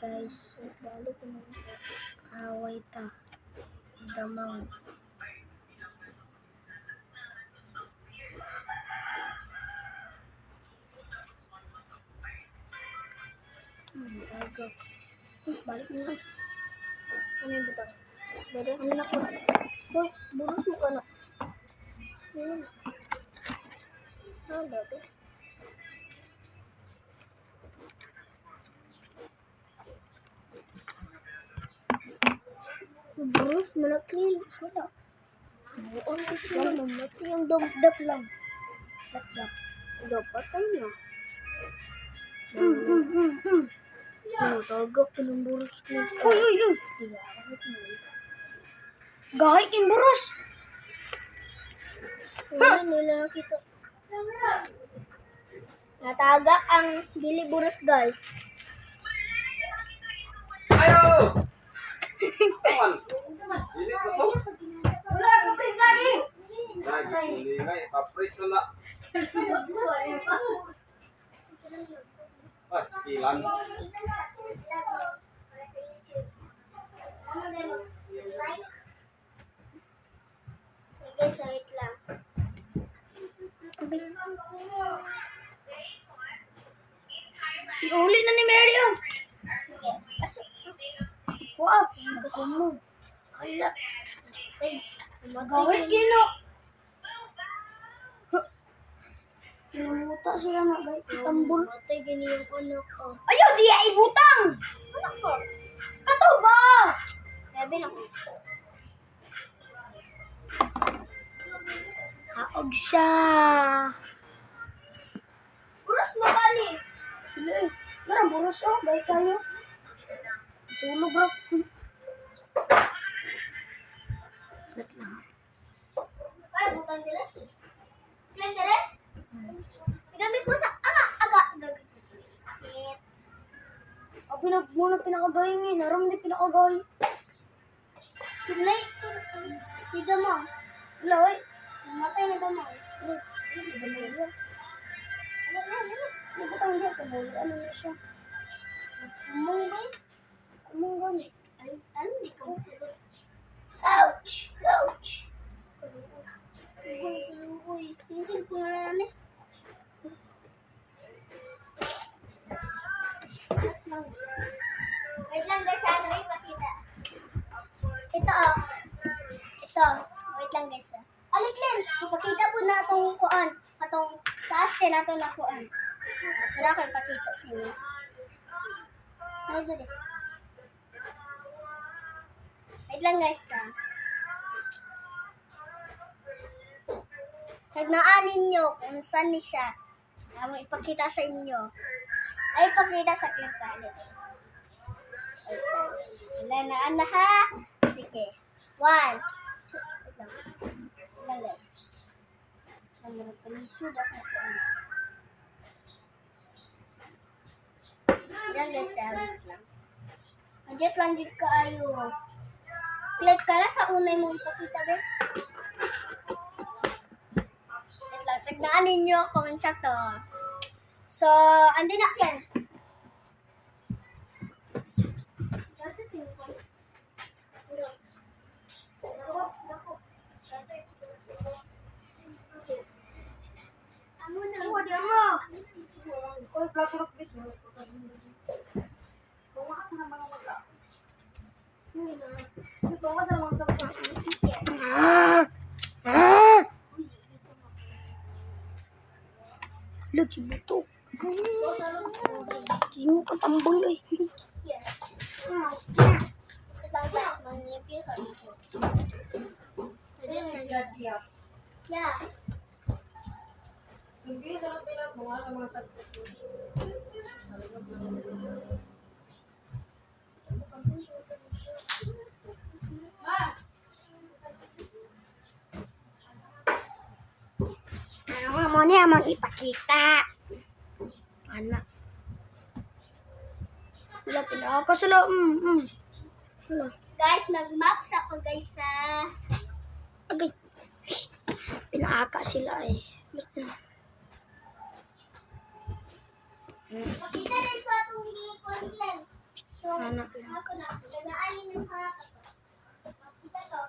guys, balo ko ng away ta. Damang. Agak. Balik na. Ano yung butang? Balik ano na ko. Hoy, bulos mo ka na. Ayan. Dati. Bulos, malaki. Wala. Buon ko siya. Mamati yung dap lang. Dap. Dapat tayo na. Tagak ko ng buros ko. Uy! Gahit yung buros! Wala kita. Natagak ang dili buros, guys. Ayo! Ini ko to. Wala, kapris lagi! Lagi, kapris na. Pas, ilan. Guys, wait lang. Iuli na ni Mario. Sige. Wow, nagkumo. Hala. Magawin kilo. Namuta sila na guys. Tambol. Matay gani yung anak ko. Ayaw, di ay butang! Anak ko. Kato ba? Sabi na ko. Haog siya. Buros mo bali. Hindi. Gara buros oh. Gay kayo. Tulog bro. Wait lang. Ay, butang dire. Klan dire? Gamit mo sa aga. Sakit. Muna pinakagay ngayon. Naram di pinakagay. Silay. Hindi mo. Wala, oy. Namatay na damo. Hindi ko tawag dito. Ano na siya? Kumunggan. Ay, ano di ka masagot? Ouch! Uy. Tingin ko na nanin. Wait lang guys, ano yung pakita? Ito. Wait lang guys. Aliklen, ipakita po na itong kuan. Atong taas kay nato na kuan. Tara kayo pakita sa inyo. Ay, dali. Wait lang guys. Nagnaanin nyo kung saan ni siya. Ang ipakita sa inyo. Ay, ipakita sa clip palit. Wala na ha. Sige. 1, 2, wait lang. Wait lang guys. Nagkalisod ako po. Wait lang guys, wait lang. Adjust lang dito kaayo. Click ka lang sa unay mo ipakita, be. Wait lang, tagnaanin nyo kung sa to. So, andi na Ken. Amo na. Dia mo. Oy, plak bit mo. Bunga ka sa mga wala. Hindi na. Ito ka sa mga sabon. Lagi buto. Yung katambol eh. Ito guys, manipis sa dito. Yeah. Hindi sarap nila bunga ng mga sabon. Ano mo niya mag-ipakita? Anak. Wala, pinaka sila. Wala. Guys, mag-maps ako guys sa... Agay. Pinaka sila eh. Pakita rin ko atong content. Hanap. Ako na. Nagaanin ng haka to. Makita to.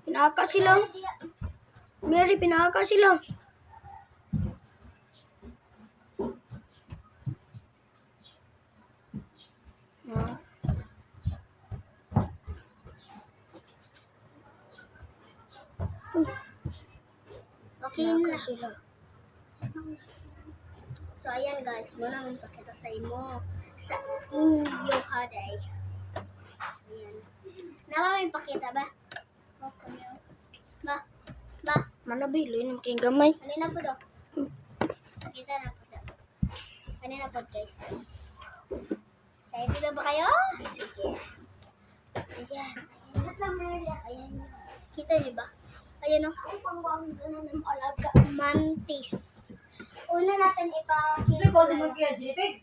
Pinaka sila. Mary, pinaka sila. Okay na. Sila. So, ayan guys. Muna mong pakita sa imo. Sa inyo haday. So, ayan. May pakita ba? Okay. Ba? Manabilo yun ang king gamay. Kanina po do. Pakita na po do. Kanina po guys. Excited na ba kayo? Sige. Ayan. Ayan. Kita niyo ba? Ayan o. Ang panggawin na ng alaga. Mantis. Una natin ipakita. Kasi ko si Mugia Jipig.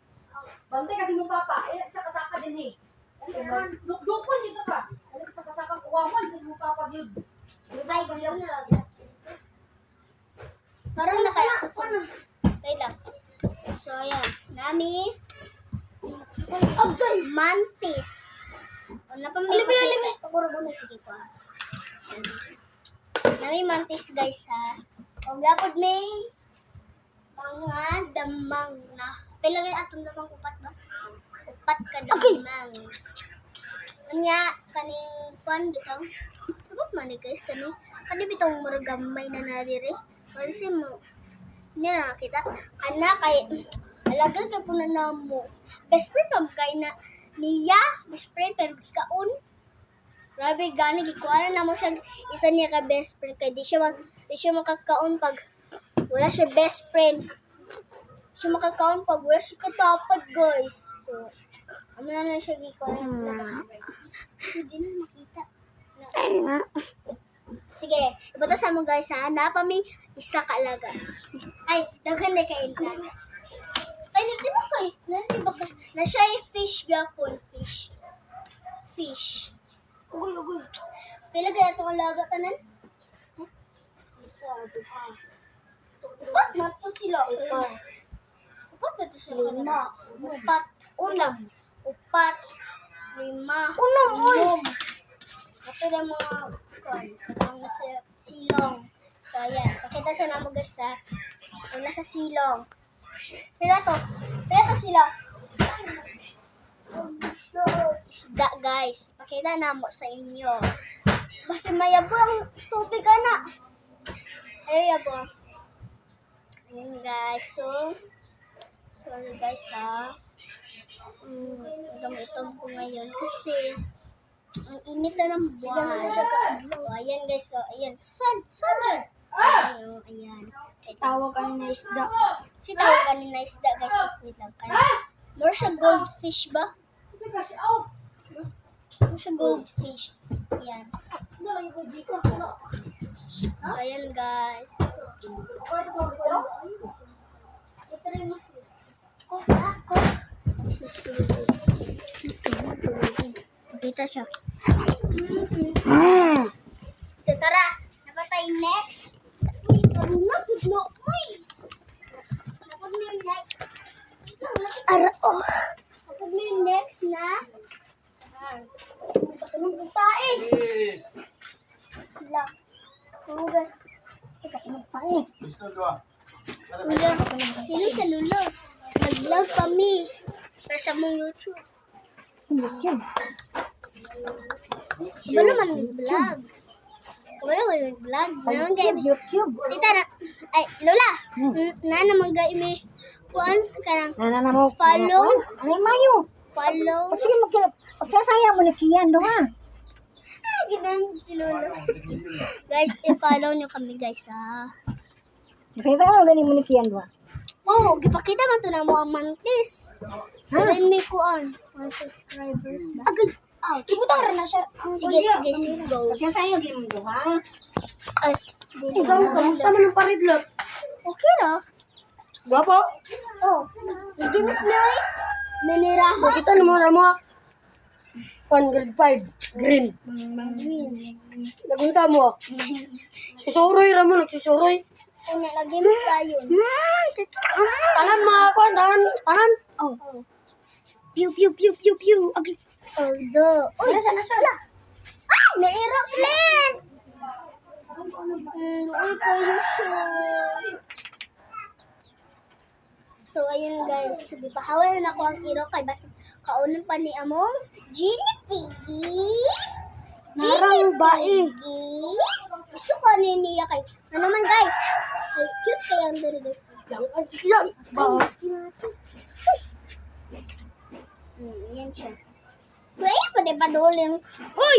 Bantay kasi mo papa. Eh, sa kasaka din eh. Dukon dito ka. Ano sa kasaka kuwaman kasi mo papa yun. Ay, gano'n na. Parang na kaya. Wait lang. So, ayan. Nami. Mantis. O, napamili. Pagkura mo na. Sige po. Nami mantis guys ha. O, dapat may mga damang na. Pilagay atong damang upat ba? Upat ka damang. Kanya, kaning pan bitaw. Sabot man ni guys, kaning bitong maragamay na nariri. Kasi mo, niya nakita. Kana kay, alaga ka po na namo. Best friend pam kay na niya, best friend, pero gikaon. Grabe, gani, gikuha na mo siya, isa niya ka best friend. Kaya di siya makakaon pag wala siya best friend. Di siya makakaon pag wala siya katapad, guys. So, ano na lang siya gikuha na best friend. Hindi na makita. Sige, ibatas mo guys ha. Napami isa ka alaga. Ay, daghan na ka ilaga. Ay, hindi mo kayo. Nandi ba ka? Na siya ay fish gapon. Fish. Ugoy. Pila kaya itong alaga tanan? Isa, duha. Upat na to sila. Upat na to sila. Upat. Unam. Upat. 5. Unam. Ito na mga katong nasa silong. So, ayan. Pakita sa namo guys ha. Ito nasa silong. Pila to sila. Isda guys. Pakita namo sa inyo. Basta mayabo ang tubig ka na. Ayaw yabo. Ayan guys. So, sorry guys ha. Itom ko ngayon kasi ang init na ng buwan. So, ayan guys. So, ayan. Sun dyan. Ayan. Tawag ka na isda. Si tawagan ni na isda guys. Wait lang. More siya goldfish ba? Kasi out. More siya goldfish. Ayan. So, ayan guys. Ito rin mas. Cook. Mas tulog. Kita siya. So, tara. Napatay next. Uy, napagod na. Uy! Napag mo yung next. Napag mo yung next na. Patunong pagpain. Yes. Wala. Hugas. Teka, pagpain. Gusto ko. Wala. Yun sa lulo. Mag-vlog kami. Para sa mong YouTube. Iba naman mag-vlog. Wala mag-vlog. Naman kayo. YouTube. Tita na. Ay, Lola. Na naman kayo may kuan ka ng Nana mo. follow. Ano mayo? Follow. Sige, magsasaya mo na kiyan do ha. Ah, ganun si Lola. Guys, i-follow nyo kami guys ha. Magsasaya mo ganin mo na kiyan do ha. Oh, gipakita man to na mo ang mantis. Then may kuan. 1 subscribers ba? Agad. Oh, ibutang rin na siya. Sige, go. Magsasaya ganin mo do ha. Ay, Ikaw, kamusta man ang paridlot? okay ra. Gwapo? Oh, hindi mas noy. Meniraha. Makita na mo na mo. 1 grade 5. Green. Green. Nagunta mo. Susuroy ra mo, nagsusuroy. Una na games tayo. Tanan mga kuan, tanan. Oh. Pew, pew, pew, pew, pew. Okay. Ordo. Uy, Nasa na siya? ay, na-aeroplane! Uy, kayo siya. So, ayun guys. Sige, pahawal na ako ang iro kay basta kaunan pa ni among Ginny Piggy. Narang bae. Gusto ko niya kay, ano man guys? Ay, cute kaya ang dere guys. Yan. Yan siya. Kaya pa din paduling. Uy!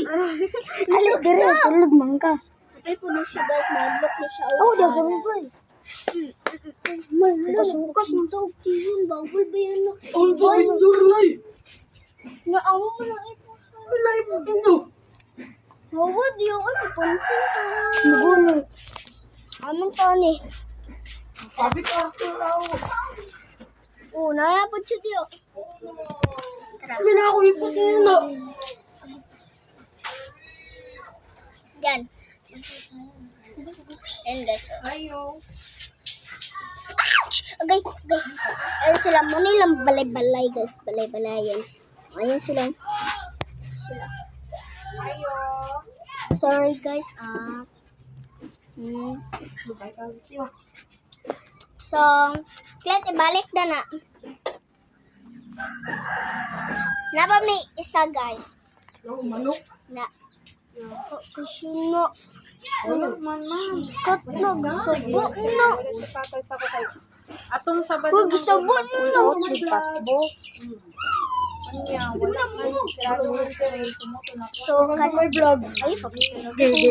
Alit dire, sulod man ka. Ay po na siya guys. Madlock na siya. Oh, dagami ba eh. Sukas ng taog yun. Bawal ba yun? Oh, boy, Juray! Naawa mo na ito. Alay mo ito! Bawal di ako. Napansin ka. Nagulo. Anong tani? Sabi ka, tulaw! Oh, nayapod siya diyo. Tara. Sabi na ako ipot muna! Yan. Yan guys. Ayo. Ouch! Agay, agay. Ayun sila mo nilang balay-balay guys. Balay-balayan. Ayan sila. Sila. Ayo. Sorry guys. So, Clint, ibalik na na. Napa may isa guys. Manok. Na. Kasi na. Kat na. Gisabo na. Atong sabad. Uy, gisabo na. Facebook. Anya, wala So, kan May vlog. ay,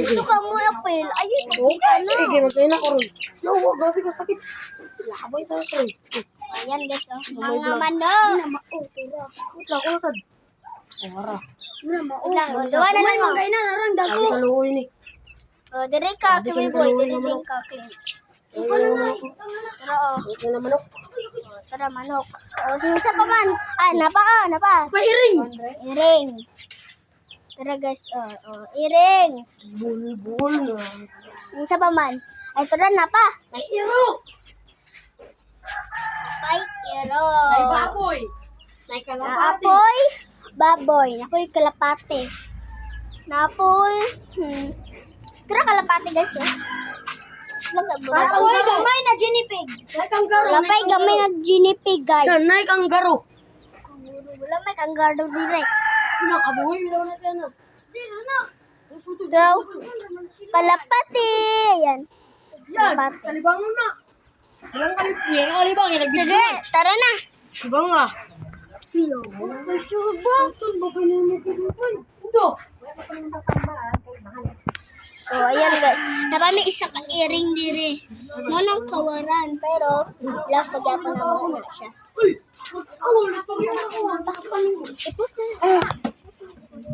gusto ka mo apel. Ayun, pagkita na. Ginagay na ko rin. No, gabi ko sakit. Laboy tayo ko rin. Ayan guys, oh. Mga manok. Utla ko sad. Ora. Lang, duwa na lang. Magay na narang Ano dako. kaluoy ni? Oh, dire ka, kami boy. Dire din ka, Clint. Tara, oh. Ito na manok. Oh, tara, manok. Oh, sinisa pa man. Ah, napa. Pairing. Iring. Tara guys, oh, iring. Bulbul na. Sinisa pa man. Ay, tara, napa. Ay, iro. Ay, iro. Ay, baboy. Ay, kalapati. Naapoy, baboy. Napoy, kalapate. Napoy, Tara, kalapate guys, oh. Napoy, gamay na Jenny Pig. Ay, kanggaro. Lapay gamay na Ginny Pig, guys. Nanay kang garo. Wala may kangardo dire. Nakabuhay. Wala na siya na. Daw. Kalapate. Yan. Yan. Kalapate. Kalibangon na. Walang kalibang. Sige, tara na. Kalibang nga. Subo. Ito. So, ayan guys. Napami isa ka earring dire. Monong kawaran. Pero, love pagyapon na muna siya. Uy! Awal na pag-iwan ako. Ipos na.